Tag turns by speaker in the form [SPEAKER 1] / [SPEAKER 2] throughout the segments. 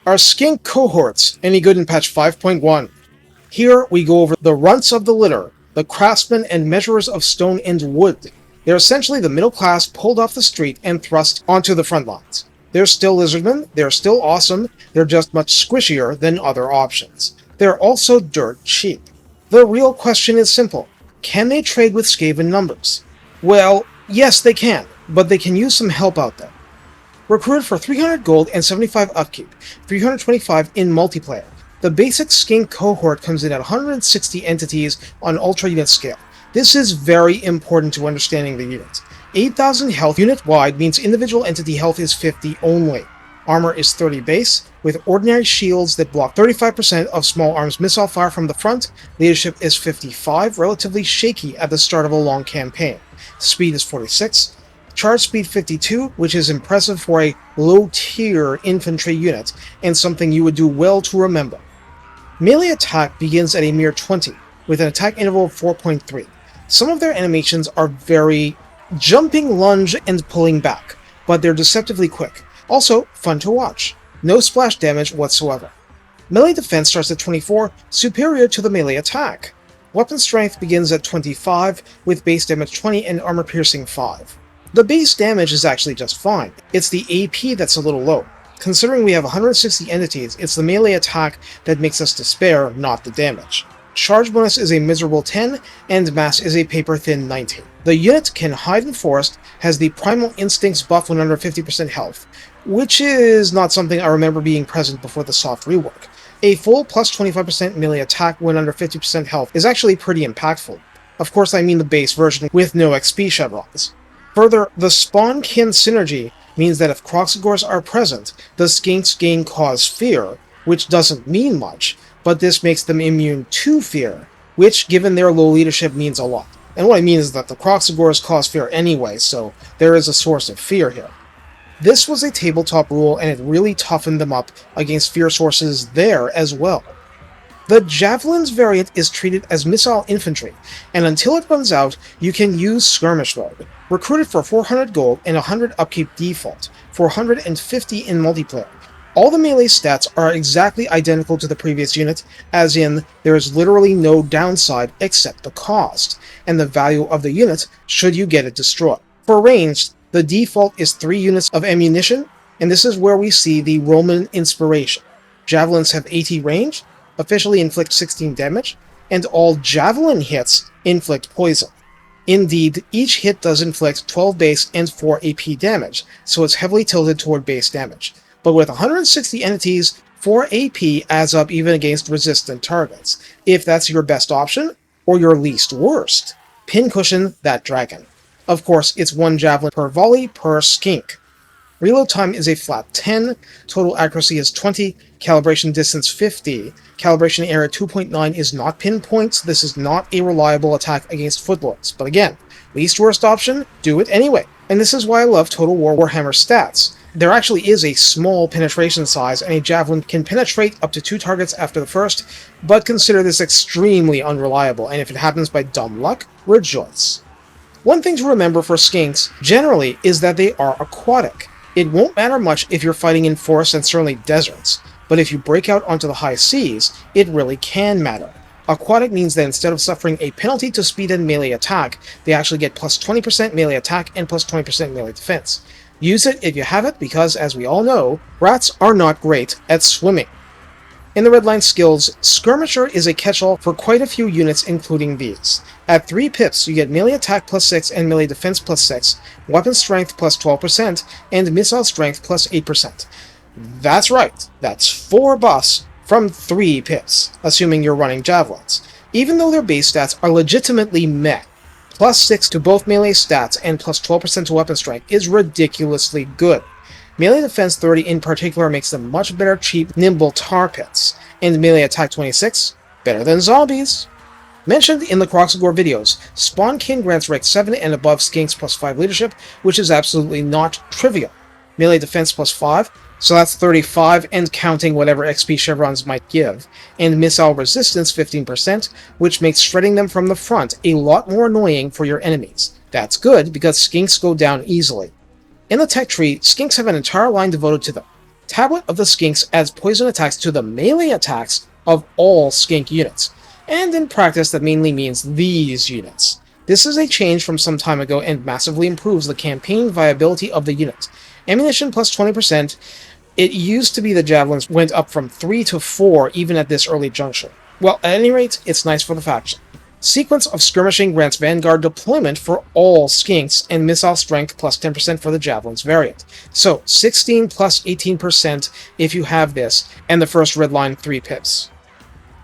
[SPEAKER 1] Are Skink Cohorts any good in patch 5.1? Here we go over the runts of the litter, the craftsmen and measurers of stone and wood. They're essentially the middle class pulled off the street and thrust onto the front lines. They're still Lizardmen, they're still awesome, they're just much squishier than other options. They're also dirt cheap. The real question is simple. Can they trade with Skaven numbers? Well, yes they can, but they can use some help out there. Recruited for 300 gold and 75 upkeep, 325 in multiplayer. The basic Skink cohort comes in at 160 entities on Ultra Unit scale. This is very important to understanding the unit. 8,000 health unit-wide means individual entity health is 50 only. Armor is 30 base, with ordinary shields that block 35% of small arms missile fire from the front. Leadership is 55, relatively shaky at the start of a long campaign. Speed is 46. Charge speed 52, which is impressive for a low-tier infantry unit, and something you would do well to remember. Melee attack begins at a mere 20, with an attack interval of 4.3. Some of their animations are very jumping, lunge, and pulling back, but they're deceptively quick. Also, fun to watch. No splash damage whatsoever. Melee defense starts at 24, superior to the melee attack. Weapon strength begins at 25, with base damage 20 and armor piercing 5. The base damage is actually just fine. It's the AP that's a little low. Considering we have 160 entities, it's the melee attack that makes us despair, not the damage. Charge bonus is a miserable 10, and mass is a paper-thin 19. The unit can hide in forest, has the Primal Instincts buff when under 50% health, which is not something I remember being present before the soft rework. A full plus 25% melee attack when under 50% health is actually pretty impactful. Of course I mean the base version with no XP chevrons. Further, the spawn kin synergy means that if Kroxigors are present, the Skinks gain cause fear, which doesn't mean much, but this makes them immune to fear, which, given their low leadership, means a lot. And what I mean is that the Kroxigors cause fear anyway, so there is a source of fear here. This was a tabletop rule, and it really toughened them up against fear sources there as well. The Javelins variant is treated as missile infantry, and until it runs out, you can use skirmish mode. Recruited for 400 gold and 100 upkeep default, 450 in multiplayer. All the melee stats are exactly identical to the previous unit, as in, there is literally no downside except the cost, and the value of the unit should you get it destroyed. For ranged, the default is 3 units of ammunition, and this is where we see the Roman inspiration. Javelins have 80 range, officially inflict 16 damage, and all Javelin hits inflict poison. Indeed, each hit does inflict 12 base and 4 AP damage, so it's heavily tilted toward base damage. But with 160 entities, 4 AP adds up even against resistant targets, if that's your best option, or your least worst. Pincushion that dragon. Of course, it's 1 javelin per volley per skink. Reload time is a flat 10, total accuracy is 20, calibration distance 50, calibration area 2.9 is not pinpoint, this is not a reliable attack against footlords, but again, least worst option, do it anyway. And this is why I love Total War Warhammer stats. There actually is a small penetration size, and a javelin can penetrate up to 2 targets after the first, but consider this extremely unreliable, and if it happens by dumb luck, rejoice. One thing to remember for skinks, generally, is that they are aquatic. It won't matter much if you're fighting in forests and certainly deserts, but if you break out onto the high seas, it really can matter. Aquatic means that instead of suffering a penalty to speed and melee attack, they actually get plus 20% melee attack and plus 20% melee defense. Use it if you have it, because, as we all know, rats are not great at swimming. In the Redline skills, Skirmisher is a catch-all for quite a few units, including these. At 3 pips, you get melee attack plus 6 and melee defense plus 6, weapon strength plus 12%, and missile strength plus 8%. That's right, that's 4 buffs from 3 pips, assuming you're running Javelins. Even though their base stats are legitimately meh, plus 6 to both melee stats and plus 12% to weapon strength is ridiculously good. Melee defense 30 in particular makes them much better cheap, nimble tar pits, and melee attack 26, better than zombies. Mentioned in the Kroxigor videos, Spawn King grants rank 7 and above skinks plus 5 leadership, which is absolutely not trivial. Melee defense plus 5, so that's 35 and counting whatever XP chevrons might give, and missile resistance 15%, which makes shredding them from the front a lot more annoying for your enemies. That's good, because skinks go down easily. In the tech tree, skinks have an entire line devoted to them. Tablet of the Skinks adds poison attacks to the melee attacks of all Skink units, and in practice that mainly means these units. This is a change from some time ago and massively improves the campaign viability of the unit. Ammunition plus 20%. It used to be the Javelins went up from 3 to 4 even at this early juncture. Well, at any rate, it's nice for the faction. Sequence of Skirmishing grants Vanguard deployment for all Skinks and Missile Strength plus 10% for the Javelins variant. So 16 plus 18% if you have this, and the first red line 3 pips.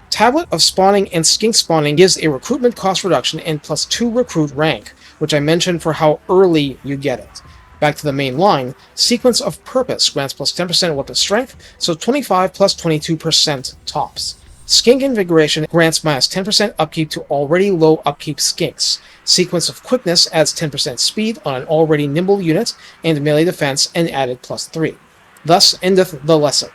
[SPEAKER 1] Tablet of Spawning and Skink Spawning gives a recruitment cost reduction and plus 2 recruit rank, which I mentioned for how early you get it. Back to the main line, Sequence of Purpose grants plus 10% weapon strength, so 25 plus 22% tops. Skink Invigoration grants minus 10% upkeep to already low upkeep Skinks. Sequence of Quickness adds 10% speed on an already nimble unit and melee defense and added plus 3. Thus endeth the lesson.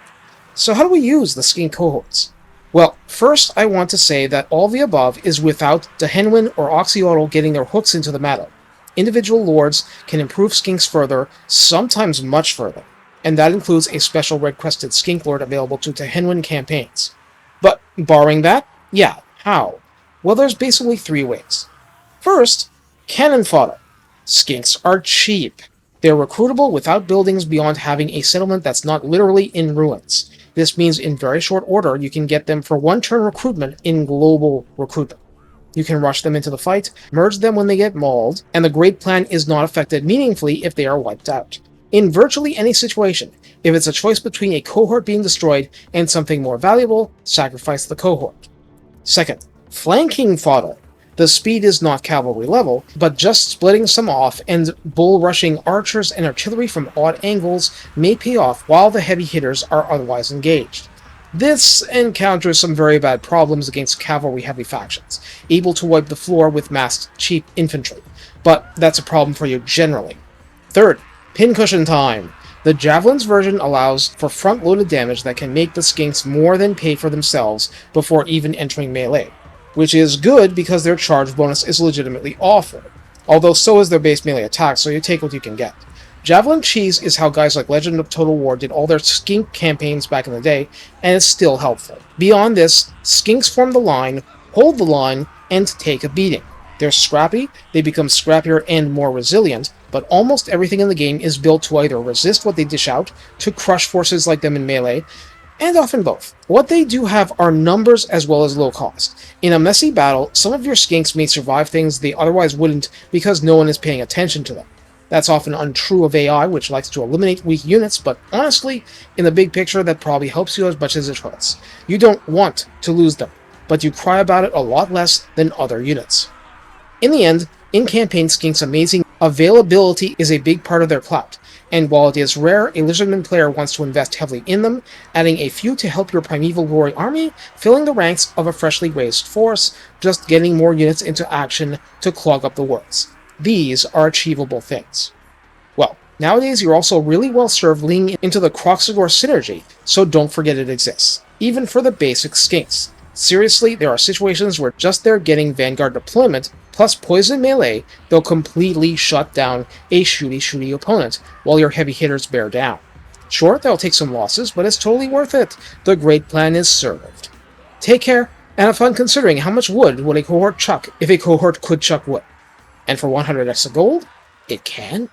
[SPEAKER 1] So how do we use the Skink cohorts? Well, first I want to say that all the above is without Tehenhauin or Oxyotl getting their hooks into the matter. Individual lords can improve Skinks further, sometimes much further, and that includes a special Red Crested Skink lord available to Tehenhauin campaigns. But, barring that, yeah, how? Well, there's basically 3 ways. First, cannon fodder. Skinks are cheap. They're recruitable without buildings beyond having a settlement that's not literally in ruins. This means in very short order you can get them for 1-turn recruitment in global recruitment. You can rush them into the fight, merge them when they get mauled, and the Great Plan is not affected meaningfully if they are wiped out. In virtually any situation, if it's a choice between a cohort being destroyed and something more valuable, sacrifice the cohort. Second, flanking fodder. The speed is not cavalry level, but just splitting some off and bull rushing archers and artillery from odd angles may pay off while the heavy hitters are otherwise engaged. This encounters some very bad problems against cavalry-heavy factions, able to wipe the floor with massed cheap infantry, but that's a problem for you generally. Third, pincushion time. The Javelins version allows for front-loaded damage that can make the Skinks more than pay for themselves before even entering melee, which is good because their charge bonus is legitimately awful, although so is their base melee attack, so you take what you can get. Javelin cheese is how guys like Legend of Total War did all their Skink campaigns back in the day, and it's still helpful. Beyond this, Skinks form the line, hold the line, and take a beating. They're scrappy, they become scrappier and more resilient, but almost everything in the game is built to either resist what they dish out, to crush forces like them in melee, and often both. What they do have are numbers as well as low cost. In a messy battle, some of your Skinks may survive things they otherwise wouldn't because no one is paying attention to them. That's often untrue of AI, which likes to eliminate weak units, but honestly, in the big picture, that probably helps you as much as it hurts. You don't want to lose them, but you cry about it a lot less than other units. In the end, in-campaign Skink's amazing availability is a big part of their clout, and while it is rare a Lizardmen player wants to invest heavily in them, adding a few to help your Primeval Glory army, filling the ranks of a freshly raised force, just getting more units into action to clog up the works. These are achievable things. Well, nowadays you're also really well served leaning into the Kroxigor synergy, so don't forget it exists, even for the basic Skinks. Seriously, there are situations where just their getting Vanguard deployment plus poison melee, they'll completely shut down a shooty opponent while your heavy hitters bear down. Sure, they'll take some losses, but it's totally worth it. The Great Plan is served. Take care, and have fun considering how much wood would a cohort chuck if a cohort could chuck wood. And for 100 extra gold, it can.